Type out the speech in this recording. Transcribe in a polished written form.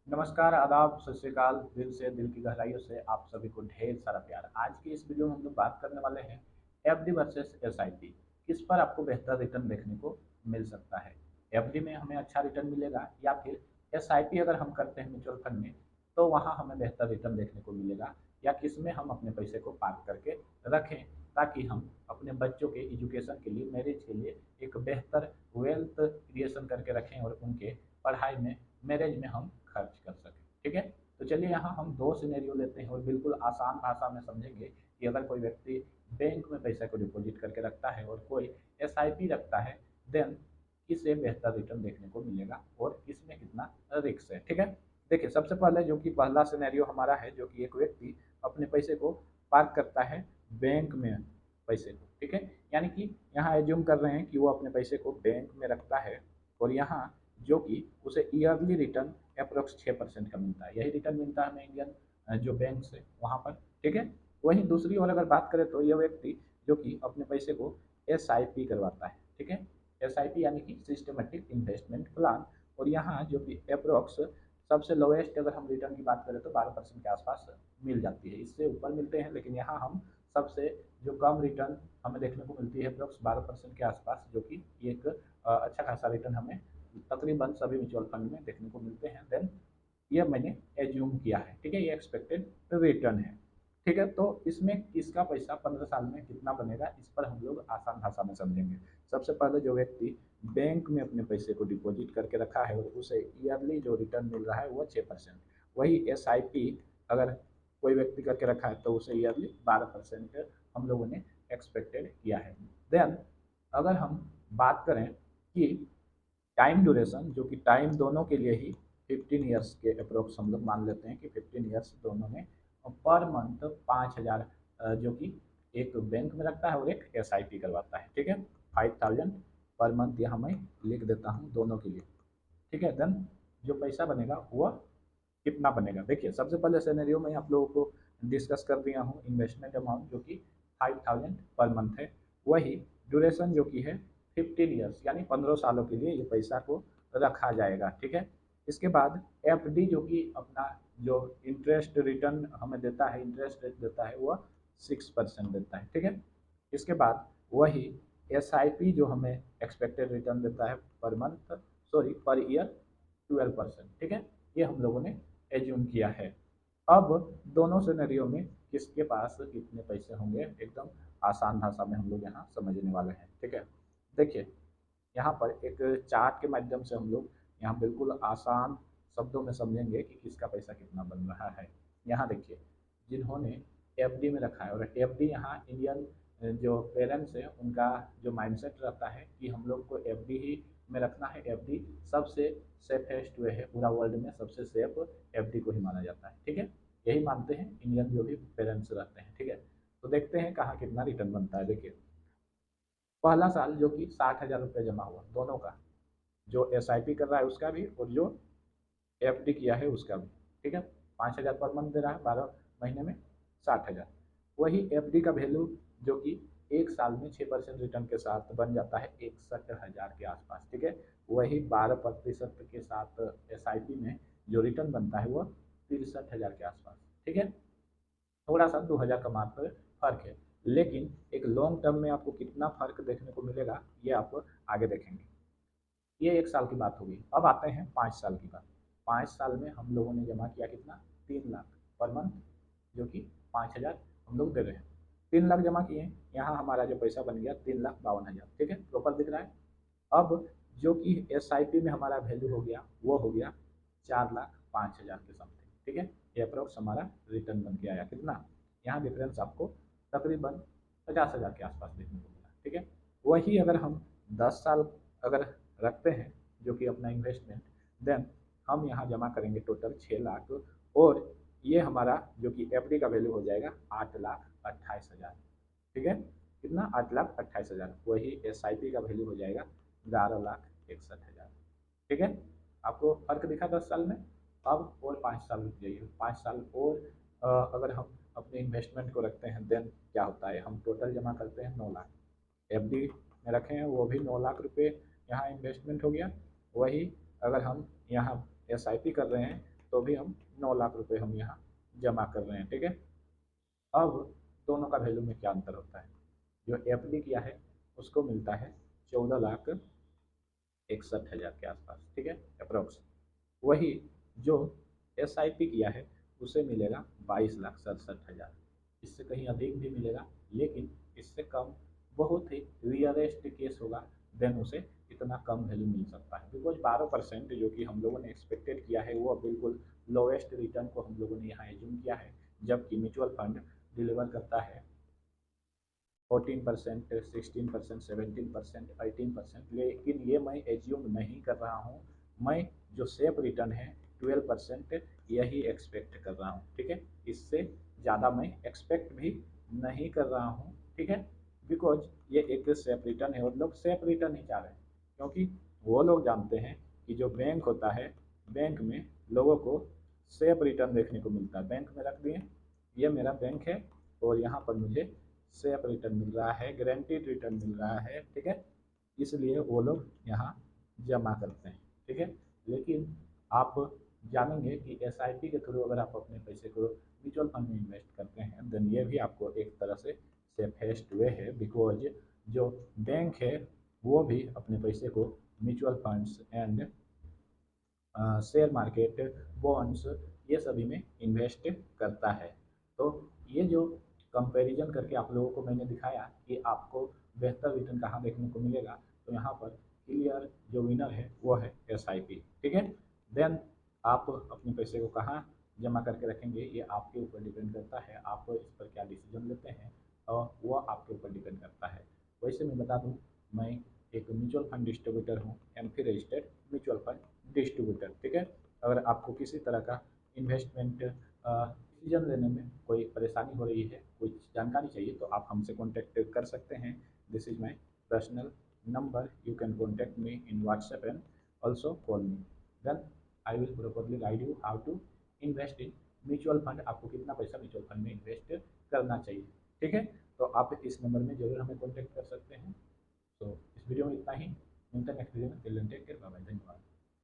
नमस्कार, आदाब, सत श्री अकाल, दिल से, दिल की गहराइयों से आप सभी को ढेर सारा प्यार। आज की इस वीडियो में हम लोग बात करने वाले हैं एफडी वर्सेस एसआईपी। किस पर आपको बेहतर रिटर्न देखने को मिल सकता है? एफडी में हमें अच्छा रिटर्न मिलेगा या फिर एसआईपी अगर हम करते हैं म्यूचुअल फंड में तो वहाँ हमें बेहतर रिटर्न देखने को मिलेगा, या किस में हम अपने पैसे को पार्क करके रखें ताकि हम अपने बच्चों के एजुकेशन के लिए, मैरिज के लिए एक बेहतर वेल्थ क्रिएशन करके रखें और उनके पढ़ाई में, मैरिज में हम खर्च कर सकें। ठीक है, तो चलिए यहाँ हम दो सिनेरियो लेते हैं और बिल्कुल आसान भाषा में समझेंगे कि अगर कोई व्यक्ति बैंक में पैसे को डिपॉजिट करके रखता है और कोई एसआईपी रखता है, देन किसे बेहतर रिटर्न देखने को मिलेगा और इसमें कितना रिस्क है। ठीक है, देखिए सबसे पहले जो कि पहला सिनेरियो हमारा है, जो कि एक व्यक्ति अपने पैसे को पार्क करता है बैंक में पैसे को। ठीक है, यानी कि यहाँ एज्यूम कर रहे हैं कि वो अपने पैसे को बैंक में रखता है और यहाँ जो कि उसे ईयरली रिटर्न अप्रोक्स 6% का मिलता है। यही रिटर्न मिलता है हमें इंडियन जो बैंक से वहाँ पर। ठीक है, वहीं दूसरी ओर अगर बात करें तो यह व्यक्ति जो कि अपने पैसे को एसआईपी करवाता है। ठीक है, एसआईपी यानी कि सिस्टमेटिक इन्वेस्टमेंट प्लान, और यहाँ जो कि अप्रोक्स सबसे लोएस्ट अगर हम रिटर्न की बात करें तो 12% के आसपास मिल जाती है। इससे ऊपर मिलते हैं, लेकिन यहाँ हम सबसे जो कम रिटर्न हमें देखने को मिलती है अप्रोक्स 12% के आसपास, जो कि एक अच्छा खासा रिटर्न हमें तकरीबन सभी म्यूचुअल फंड में देखने को मिलते हैं। देन ये मैंने एज्यूम किया है। ठीक है, ये एक्सपेक्टेड रिटर्न है। ठीक है, तो इसमें किसका पैसा 15 साल में कितना बनेगा, इस पर हम लोग आसान भाषा में समझेंगे। सबसे पहले जो व्यक्ति बैंक में अपने पैसे को डिपॉजिट करके रखा है और उसे ईयरली जो रिटर्न मिल रहा है वो 6%। वही एसआईपी अगर कोई व्यक्ति करके रखा है तो उसे ईयरली 12% हम लोगों ने एक्सपेक्टेड किया है। देन अगर हम बात करें कि टाइम ड्यूरेशन, जो कि टाइम दोनों के लिए ही 15 ईयर्स के अप्रोक्स हम लोग मान लेते हैं कि 15 ईयर्स दोनों में, पर मंथ 5,000 जो कि एक बैंक में रखता है और एक एसआईपी करवाता है। ठीक है, 5,000 पर मंथ यहाँ मैं लिख देता हूँ दोनों के लिए। ठीक है, देन जो पैसा बनेगा वह कितना बनेगा? देखिए सबसे पहले सिनेरियो में आप लोगों को डिस्कस कर दिया हूँ इन्वेस्टमेंट अमाउंट जो कि 5,000 पर मंथ है। वही ड्यूरेशन जो कि है 15 ईयर्स, यानी 15 सालों के लिए ये पैसा को रखा जाएगा। ठीक है, इसके बाद एफडी जो कि अपना जो इंटरेस्ट रिटर्न हमें देता है, इंटरेस्ट रेट देता है, वह 6% देता है। ठीक है, इसके बाद वही एसआईपी जो हमें एक्सपेक्टेड रिटर्न देता है per month, sorry per year 12%। ठीक है, ये हम लोगों ने एज्यूम किया है। अब दोनों सिनेरियो में किसके पास कितने पैसे होंगे, एकदम आसान भाषा में हम लोग यहाँ समझने वाले हैं। ठीक है, देखिए यहाँ पर एक चार्ट के माध्यम से हम लोग यहाँ बिल्कुल आसान शब्दों में समझेंगे कि किसका पैसा कितना बन रहा है। यहाँ देखिए, जिन्होंने एफडी में रखा है, और एफडी यहाँ इंडियन जो पेरेंट्स हैं उनका जो माइंडसेट रहता है कि हम लोग को एफडी ही में रखना है। एफडी सबसे सेफेस्ट वे है, पूरा वर्ल्ड में सबसे सेफ एफडी को ही माना जाता है। ठीक है, यही मानते हैं इंडियन जो भी पेरेंट्स रहते हैं। ठीक है, तो देखते हैं कहाँ कितना रिटर्न बनता है। देखिए पहला साल जो कि 60,000 रुपये जमा हुआ दोनों का, जो एसआईपी कर रहा है उसका भी और जो एफडी किया है उसका भी। ठीक है, 5,000 पर मंथ दे रहा है, 12 महीने में 60,000। वही एफडी का वैल्यू जो कि एक साल में 6% रिटर्न के साथ बन जाता है 61,000 के आसपास। ठीक है, वही 12% के साथ एसआईपी में जो रिटर्न बनता है वह 63,000 के आसपास। ठीक है, थोड़ा सा 2,000 का मात्र फर्क है, लेकिन एक लॉन्ग टर्म में आपको कितना फर्क देखने को मिलेगा ये आप आगे देखेंगे। ये एक साल की बात होगी। अब आते हैं 5 साल की बात। 5 साल में हम लोगों ने जमा किया कितना? 3 लाख पर मंथ, जो कि 5,000 हम लोग दे रहे हैं। 3 लाख जमा किए, यहाँ हमारा जो पैसा बन गया 3,52,000। ठीक है, प्रॉपर दिख रहा है। अब जो कि एस आई पी में हमारा वैल्यू हो गया वो हो गया 4,05,000 के समथिंग। ठीक है, ये अप्रोक्स हमारा रिटर्न बन के आया कितना? यहाँ डिफरेंस आपको तकरीबन 50,000 के आसपास देखने को मिला। ठीक है, वही अगर हम 10 साल अगर रखते हैं जो कि अपना इन्वेस्टमेंट, देन हम यहाँ जमा करेंगे टोटल 6 लाख, और ये हमारा जो कि एफडी का वैल्यू हो जाएगा 8,28,000। ठीक है, कितना? 8,28,000। वही एसआईपी का वैल्यू हो जाएगा 11,61,000। ठीक है, आपको फर्क दिखा 10 साल में। अब और 5 साल रुक जाइए, 5 साल और अगर हम अपने इन्वेस्टमेंट को रखते हैं, देन क्या होता है? हम टोटल जमा करते हैं 9 लाख, एफडी में रखे हैं वो भी 9 लाख रुपए यहाँ इन्वेस्टमेंट हो गया। वही अगर हम यहाँ एसआईपी कर रहे हैं तो भी हम 9 लाख रुपए हम यहाँ जमा कर रहे हैं। ठीक है, अब दोनों का वैल्यू में क्या अंतर होता है। जो एफडी किया है उसको मिलता है 14,61,000 के आसपास, ठीक है, अप्रोक्स। वही जो एसआईपी किया है उसे मिलेगा 22,67,000। इससे कहीं अधिक भी मिलेगा, लेकिन इससे कम बहुत ही रियरेस्ट केस होगा, देन उसे इतना कम वैल्यू मिल सकता है। बिकॉज 12% जो कि हम लोगों ने एक्सपेक्टेड किया है वो बिल्कुल लोएस्ट रिटर्न को हम लोगों ने यहाँ एज्यूम किया है, जबकि म्यूचुअल फंड डिलीवर करता है 14%, 16%, 17%, 18%। लेकिन ये मैं एज्यूम नहीं कर रहा हूँ, मैं जो सेफ रिटर्न है 12% यही एक्सपेक्ट कर रहा हूँ। ठीक है, इससे ज़्यादा मैं एक्सपेक्ट भी नहीं कर रहा हूँ। ठीक है, बिकॉज ये एक सेफ रिटर्न है और लोग सेफ रिटर्न ही चाह रहे हैं, क्योंकि वो लोग जानते हैं कि जो बैंक होता है, बैंक में लोगों को सेफ रिटर्न देखने को मिलता है। बैंक में रख दिए, ये मेरा बैंक है और यहाँ पर मुझे सेफ रिटर्न मिल रहा है, गारंटीड रिटर्न मिल रहा है। ठीक है, इसलिए वो लोग यहाँ जमा करते हैं। ठीक है, लेकिन आप जानेंगे कि एसआईपी के थ्रू अगर आप अपने पैसे को म्यूचुअल फंड में इन्वेस्ट करते हैं, देन ये भी आपको एक तरह से सेफेस्ट वे है। बिकॉज जो बैंक है वो भी अपने पैसे को mutual funds and share market, bonds, ये सभी में इन्वेस्ट करता है। तो ये जो कंपैरिजन करके आप लोगों को मैंने दिखाया कि आपको बेहतर रिटर्न कहाँ देखने को मिलेगा, तो यहाँ पर क्लियर जो विनर है वो है एसआईपी। ठीक है, देन आप अपने पैसे को कहाँ जमा करके रखेंगे ये आपके ऊपर डिपेंड करता है, आप इस पर क्या डिसीजन लेते हैं और वो आपके ऊपर डिपेंड करता है। वैसे मैं बता दूँ, मैं एक म्यूचुअल फंड डिस्ट्रीब्यूटर हूँ, MP registered mutual fund distributor. ठीक है, अगर आपको किसी तरह का इन्वेस्टमेंट डिसीजन लेने में कोई परेशानी हो रही है, कोई जानकारी चाहिए, तो आप हमसे कॉन्टैक्ट कर सकते हैं। This is my personal number, you can contact me in WhatsApp and also call me, then I will properly guide you how to invest in mutual fund. आपको कितना पैसा म्यूचुअल फंड में इन्वेस्ट करना चाहिए। ठीक है, तो आप इस नंबर में जरूर हमें कॉन्टैक्ट कर सकते हैं। तो इस वीडियो में इतना ही, मिलते हैं नेक्स्ट वीडियो में। Till then take care, bye bye, धन्यवाद।